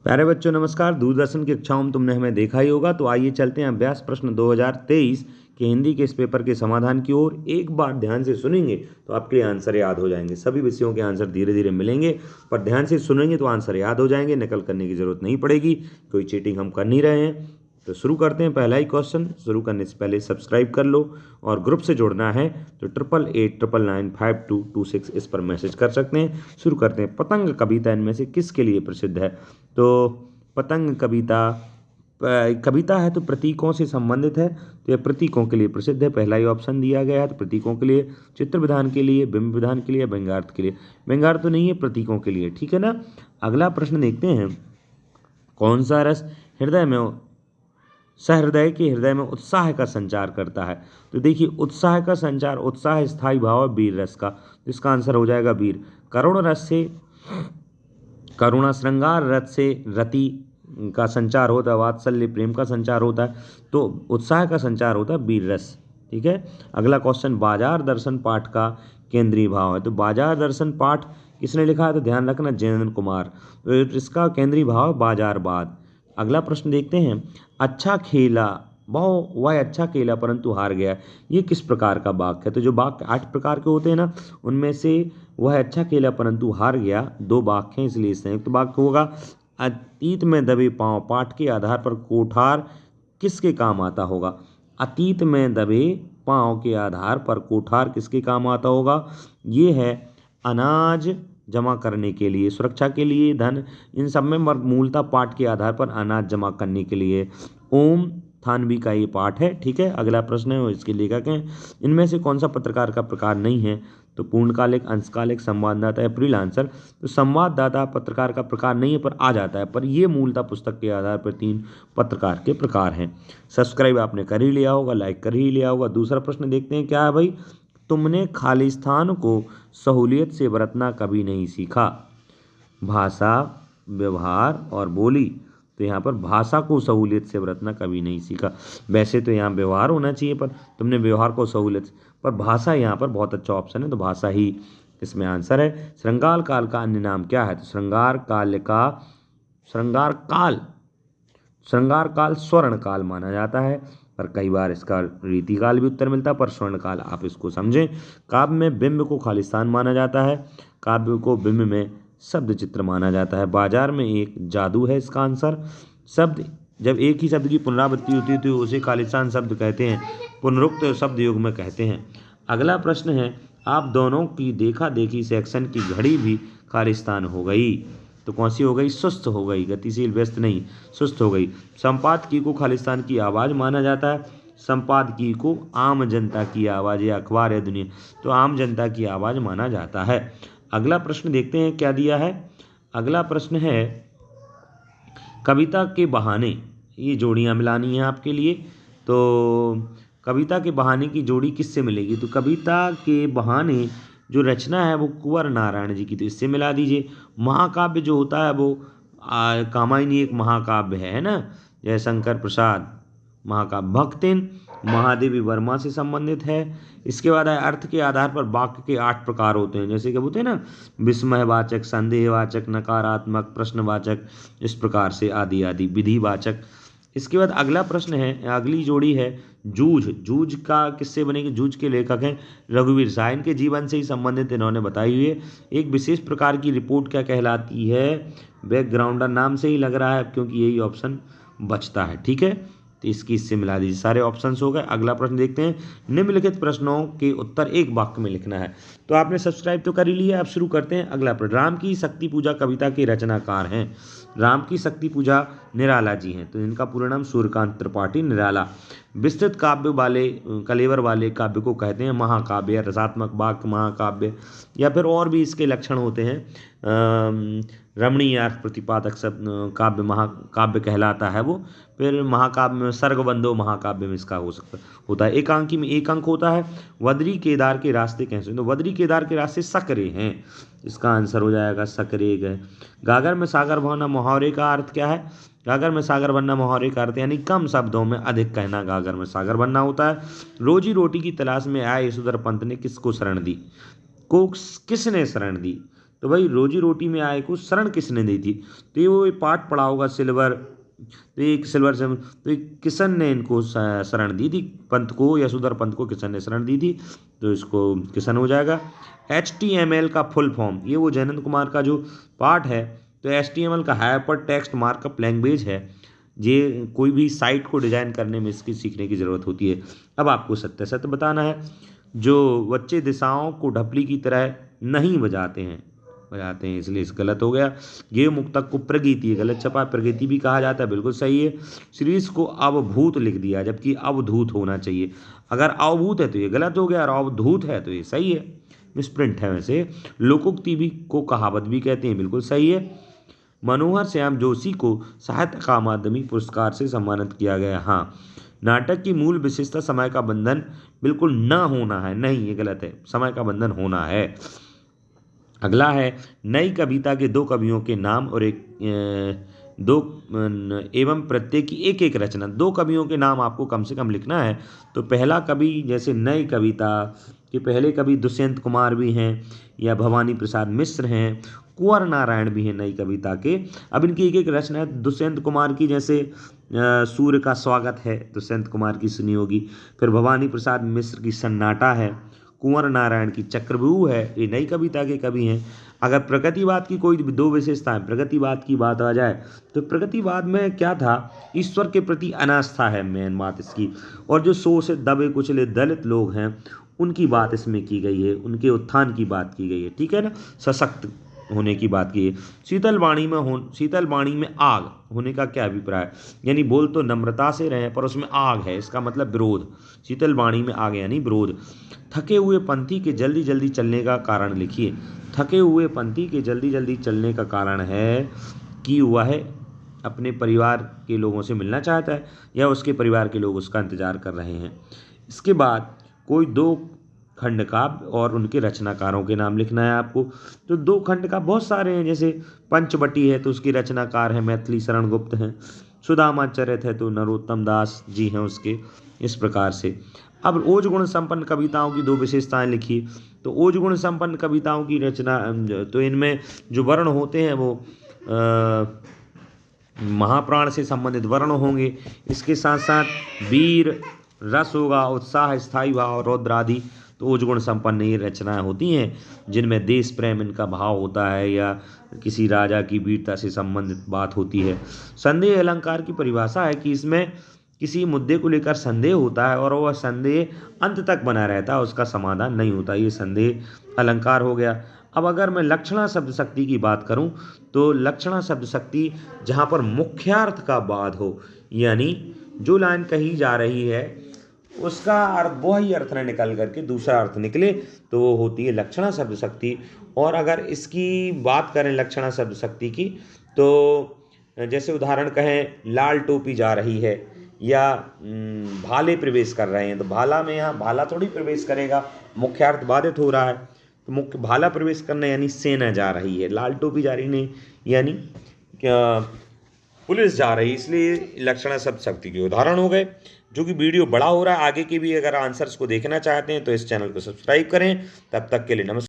प्यारे बच्चों नमस्कार। दूरदर्शन की कक्षाओं में तुमने हमें देखा ही होगा, तो आइए चलते हैं अभ्यास प्रश्न 2023 के हिंदी के इस पेपर के समाधान की ओर। एक बार ध्यान से सुनेंगे तो आपके लिए आंसर याद हो जाएंगे। सभी विषयों के आंसर धीरे धीरे मिलेंगे, पर ध्यान से सुनेंगे तो आंसर याद हो जाएंगे, नकल करने की जरूरत नहीं पड़ेगी। कोई चीटिंग हम कर नहीं रहे हैं। तो शुरू करते हैं। पहला ही क्वेश्चन। शुरू करने से पहले सब्सक्राइब कर लो और ग्रुप से जुड़ना है तो 8889995226 इस पर मैसेज कर सकते हैं। शुरू करते हैं। पतंग कविता इनमें से किसके लिए प्रसिद्ध है? तो पतंग कविता है तो प्रतीकों से संबंधित है, तो यह प्रतीकों के लिए प्रसिद्ध है। पहला ही ऑप्शन दिया गया है, तो प्रतीकों के लिए, चित्र विधान के लिए, बिंब विधान के लिए, व्यंग्यार्थ के लिए। व्यंग्यार्थ तो नहीं है, प्रतीकों के लिए, ठीक है ना। अगला प्रश्न देखते हैं। कौन सा रस सहृदय के हृदय में उत्साह का संचार करता है? तो देखिए, उत्साह का संचार, उत्साह स्थायी भाव है वीर रस का, तो इसका आंसर हो जाएगा वीर। करुण रस से करुणा, श्रृंगार रस से रति का संचार होता है, वात्सल्य प्रेम का संचार होता है, तो उत्साह का संचार होता है वीर रस, ठीक है। अगला क्वेश्चन। बाजार दर्शन पाठ का केंद्रीय भाव है, तो बाजार दर्शन पाठ किसने लिखा है? तो ध्यान रखना, जयेंद्र कुमार। तो इसका केंद्रीय भाव बाजारवाद। अगला प्रश्न देखते हैं। अच्छा खेला वह अच्छा खेला परंतु हार गया, ये किस प्रकार का वाक्य है? तो जो वाक्य 8 प्रकार के होते हैं ना, उनमें से वह अच्छा खेला परंतु हार गया 2 वाक्य हैं, इसलिए संयुक्त वाक्य होगा। अतीत में दबे पांव पाठ के आधार पर कोठार किसके काम आता होगा? अतीत में दबे पांव के आधार पर कोठार किसके काम आता होगा? ये है अनाज जमा करने के लिए, सुरक्षा के लिए, धन, इन सब में मूलतः पाठ के आधार पर अनाज जमा करने के लिए। ओम थानवी का ये पाठ है, ठीक है। अगला प्रश्न है, इसके लेखक हैं। इनमें से कौन सा पत्रकार का प्रकार नहीं है? तो पूर्णकालिक, अंशकालिक, संवाददाता या फ्रीलांसर। तो संवाददाता पत्रकार का प्रकार नहीं है, पर आ जाता है, पर ये मूलतः पुस्तक के आधार पर 3 पत्रकार के प्रकार हैं। सब्सक्राइब आपने कर ही लिया होगा, लाइक कर ही लिया होगा। दूसरा प्रश्न देखते हैं, क्या है भाई? तुमने खालिस्तान को सहूलियत से बरतना कभी नहीं सीखा। भाषा, व्यवहार और बोली। तो यहाँ पर भाषा को सहूलियत से बरतना कभी नहीं सीखा। वैसे तो यहाँ व्यवहार होना चाहिए, पर तुमने व्यवहार को सहूलियत, पर भाषा यहाँ पर बहुत अच्छा ऑप्शन है, तो भाषा ही इसमें आंसर है। श्रृंगार काल का अन्य नाम क्या है? तो श्रृंगार काल स्वर्ण काल माना जाता है, पर कई बार इसका रीति काल भी उत्तर मिलता है, पर स्वर्ण काल आप इसको समझें। काव्य में बिंब को खालिस्तान माना जाता है, काव्य को बिंब में शब्द चित्र माना जाता है। बाजार में एक जादू है, इसका आंसर। शब्द, जब एक ही शब्द की पुनरावृत्ति होती है तो उसे खालिस्तान शब्द कहते हैं, पुनरुक्त शब्द युग में कहते हैं। अगला प्रश्न है। आप दोनों की देखा देखी सेक्शन की घड़ी भी खालिस्तान हो गई, तो कौन सी हो गई? सुस्त हो गई, गतिशील व्यस्त नहीं, सुस्त हो गई। संपादकीय को खालिस्तान की आवाज़ माना जाता है। संपादकीय को आम जनता की आवाज़ या अखबार या दुनिया, तो आम जनता की आवाज़ माना जाता है। अगला प्रश्न देखते हैं, क्या दिया है। अगला प्रश्न है, कविता के बहाने, ये जोड़ियाँ मिलानी है आपके लिए। तो कविता के बहाने की जोड़ी किससे मिलेगी? तो कविता के बहाने जो रचना है वो कुंवर नारायण जी की, तो इससे मिला दीजिए। महाकाव्य जो होता है वो कामायनी एक महाकाव्य है ना, जयशंकर प्रसाद महाकाव्य। भक्तिन महादेवी वर्मा से संबंधित है। इसके बाद है अर्थ के आधार पर वाक्य के 8 प्रकार होते हैं, जैसे कि बोलते हैं ना, विस्मयवाचक, संदेहवाचक, नकारात्मक, प्रश्नवाचक, इस प्रकार से आदि आदि, विधिवाचक। इसके बाद अगला प्रश्न है, अगली जोड़ी है जूझ। जूझ का किससे बनेगी? जूझ के लेखक हैं रघुवीर शाह, इनके जीवन से ही संबंधित इन्होंने बताई हुई है। एक विशेष प्रकार की रिपोर्ट क्या कहलाती है? बैकग्राउंडर, नाम से ही लग रहा है क्योंकि यही ऑप्शन बचता है, ठीक है। तो इसकी इससे मिला दीजिए, सारे ऑप्शंस हो गए। अगला प्रश्न देखते हैं। निम्नलिखित प्रश्नों के उत्तर एक वाक्य में लिखना है। तो आपने सब्सक्राइब तो कर ही लिया, अब शुरू करते हैं। अगला प्रश्न। राम की शक्ति पूजा कविता के रचनाकार हैं। राम की शक्ति पूजा निराला जी हैं, तो इनका पूरा नाम सूर्यकांत त्रिपाठी निराला। विस्तृत काव्य वाले, कलेवर वाले काव्य को कहते हैं महाकाव्य या रसात्मक वाक्य महाकाव्य, या फिर और भी इसके लक्षण होते हैं। रमणीय अर्थ प्रतिपादक सब काव्य महाकाव्य कहलाता है वो। फिर महाकाव्य में सर्गबंधो महाकाव्य में इसका होता है। एकांकी में एक अंक होता है। वद्री केदार के रास्ते कैसे? तो वद्री केदार के रास्ते सकरे हैं, इसका आंसर हो जाएगा सकरे गए। गागर में सागर भरना मुहावरे का अर्थ क्या है? गागर में सागर बनना मुहावरे का अर्थ यानी कम शब्दों में अधिक कहना, गागर में सागर बनना होता है। रोजी रोटी की तलाश में आए यशोधर पंत ने किसको शरण दी? किसने शरण दी? तो भाई रोजी रोटी में आय को शरण किसने दी थी? तो ये वो पाठ पढ़ा होगा सिल्वर, तो एक सिल्वर से तो एक किशन ने इनको शरण दी थी, पंत को, यशोधर पंत को किशन ने शरण दी थी, तो इसको किशन हो जाएगा। HTML का फुल फॉर्म, ये वो जयनंद कुमार का जो पार्ट है, तो HTML का हाइपर टेक्स्ट मार्कअप लैंग्वेज है। ये कोई भी साइट को डिजाइन करने में इसकी सीखने की ज़रूरत होती है। अब आपको सत्य सत्य बताना है। जो बच्चे दिशाओं को ढपली की तरह नहीं बजाते हैं इसलिए इस गलत हो गया। ये मुक्तक को प्रगीति गलत छपा, प्रगति भी कहा जाता है, बिल्कुल सही है। सीरीज को अवभूत लिख दिया, जबकि अवधूत होना चाहिए। अगर अवभूत है तो ये गलत हो गया, और अवधूत है तो ये सही है, मिसप्रिंट है वैसे। लोकोक्ति भी को कहावत भी कहते हैं, बिल्कुल सही है। मनोहर श्याम जोशी को साहित्य अकादमी पुरस्कार से सम्मानित किया गया। हाँ। नाटक की मूल विशेषता समय का बंधन बिल्कुल न होना है, नहीं ये गलत है, समय का बंधन होना है। अगला है नई कविता के दो कवियों के नाम और दो एवं प्रत्येक की एक एक रचना। दो कवियों के नाम आपको कम से कम लिखना है। तो पहला कवि, जैसे नई कविता के पहले कवि दुष्यंत कुमार भी हैं, या भवानी प्रसाद मिश्र हैं, कुंवर नारायण भी हैं नई कविता के। अब इनकी एक एक रचना है। दुष्यंत कुमार की जैसे सूर्य का स्वागत है, दुष्यंत कुमार की सुनी होगी। फिर भवानी प्रसाद मिश्र की सन्नाटा है। कुंवर नारायण की चक्रव्यूह है, ये नई कविता के कवि हैं। अगर प्रगतिवाद की कोई दो विशेषताएं, प्रगतिवाद की बात आ जाए तो प्रगतिवाद में क्या था, ईश्वर के प्रति अनास्था है मेन बात इसकी, और जो शोषित दबे कुचले दलित लोग हैं उनकी बात इसमें की गई है, उनके उत्थान की बात की गई है, ठीक है ना, सशक्त होने की बात की है। शीतल वाणी में आग होने का क्या अभिप्राय, यानी बोल तो नम्रता से रहे पर उसमें आग है, इसका मतलब विरोध। शीतल वाणी में आग यानी विरोध। थके हुए पंथी के जल्दी जल्दी चलने का कारण लिखिए। थके हुए पंथी के जल्दी जल्दी चलने का कारण है कि वह अपने परिवार के लोगों से मिलना चाहता है, या उसके परिवार के लोग उसका इंतजार कर रहे हैं। इसके बाद कोई दो खंड काव्य और उनके रचनाकारों के नाम लिखना है आपको। तो दो खंड का बहुत सारे हैं, जैसे पंचवटी है तो उसकी रचनाकार है मैथिली शरण गुप्त हैं। सुदामाचरित है तो नरोत्तम दास जी हैं उसके, इस प्रकार से। अब ओज गुण संपन्न कविताओं की दो विशेषताएं लिखिए। तो ओज गुण संपन्न कविताओं की रचना, तो इनमें जो वर्ण होते हैं वो महाप्राण से संबंधित वर्ण होंगे। इसके साथ साथ वीर रस होगा, उत्साह, स्थायी भाव, रौद्र आदि। तो ओज गुण संपन्न ये रचनाएं होती हैं जिनमें देश प्रेम इनका भाव होता है, या किसी राजा की वीरता से संबंधित बात होती है। संदेह अलंकार की परिभाषा है कि इसमें किसी मुद्दे को लेकर संदेह होता है और वह संदेह अंत तक बना रहता है, उसका समाधान नहीं होता, ये संदेह अलंकार हो गया। अब अगर मैं लक्षणा शब्द शक्ति की बात करूं, तो लक्षणा शब्द शक्ति जहां पर मुख्यार्थ का बाद हो, यानी जो लाइन कही जा रही है उसका अर्थ वही अर्थ न निकल करके दूसरा अर्थ निकले, तो वो होती है लक्षणा शब्द शक्ति। और अगर इसकी बात करें लक्षणा शब्द शक्ति की, तो जैसे उदाहरण कहें लाल टोपी जा रही है, या भाले प्रवेश कर रहे हैं, तो भाला में यहाँ भाला थोड़ी प्रवेश करेगा, मुख्यार्थ बाधित हो रहा है। तो मुख्य भाला प्रवेश करना यानी सेना जा रही है, लाल टोपी जा रही नहीं यानी क्या पुलिस जा रही, इसलिए लक्षणा शब्द शक्ति के उदाहरण हो गए। जो कि वीडियो बड़ा हो रहा है, आगे के भी अगर आंसर्स को देखना चाहते हैं तो इस चैनल को सब्सक्राइब करें। तब तक के लिए नमस्कार।